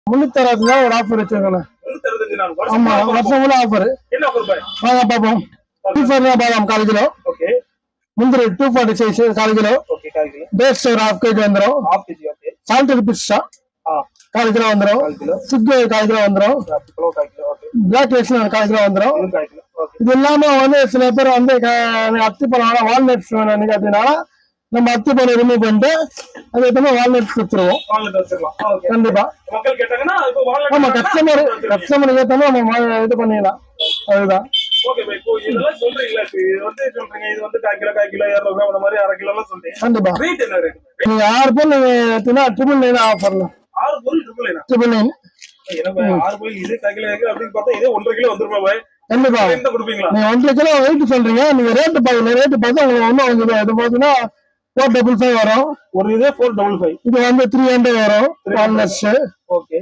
365 ஒரு ஆஃபர் வச்சிருக்கேன். 365 நாள் ஆமா, வருஷம் ஃபுல்லா ஆஃபர். என்ன ஆஃபர் பாய்? வாங்க பாப்போம். 240 பாதாம் 1/4 கிலோ. ஓகே. முந்திரி 246 1/4 கிலோ. Okay 1/4 kilo. டேட்ஸ் ஒரு 1/2 kg வந்துரும். 1/2 kg. ஓகே. சால்டட் பிஸ்தா 1/4 கிலோ வந்துரும். 1/4 கிலோ. சுக்கு 1/4 கிலோ வந்துரும். 1/4 kilo. Okay. Black raisin 1/4 kilo வந்துரும். 1/4 கிலோ. ஓகே. இது எல்லாமே வந்து சில பேர் வந்து அத்திப்பழம் வால்நட்ஸ் வேணும் கேட்டீங்கன்னா நம்ம அத்திப்பழம் ரிமூவ் பண்ணிட்டு அது எப்பவுமே வால்நட்ஸ் வச்சிருவோம். வால்நட் வச்சிரலாம். ஓகே. கண்டிப்பா மக்கள் கேட்டாங்கன்னா இப்போ வால்நட் ஆமா கஸ்டமர் ஏத்தமா நம்ம இது பண்ணிடலாம். அதுதான். Okay bye. இப்போ இதெல்லாம் சொல்றீங்களா? இது வந்து சொல்றீங்க இது வந்து 1/4 கிலோ 200 கிராம் அந்த மாதிரி 1/2 கிலோலாம் சொல்றீங்க. கண்டிப்பா. ரேட் என்ன ரேட்? நீங்க 6 பொருள் நீங்க எடுத்தீங்கன்னா 999 ஆஃபர்ல 6 பொருள் 999. எனக்கு 6 பொருள் இது 1/4 கிலோ அப்படின்னு பார்த்தா இதே 1.5 கிலோ வந்துருமா பாய்? கண்டிப்பா. என்ன கொடுப்பீங்களா? நீங்க 1.5 கிலோ வெயிட் சொல்றீங்க, நீங்க ரேட் பாருங்க. ரேட் பார்த்தா உங்களுக்கு ஒன்னும் வந்து இது பாத்தீங்கன்னா 455 வரும். ஒரு இதே 455. இது வந்து 300 வரும் வால்நட்ஸ். ஓகே.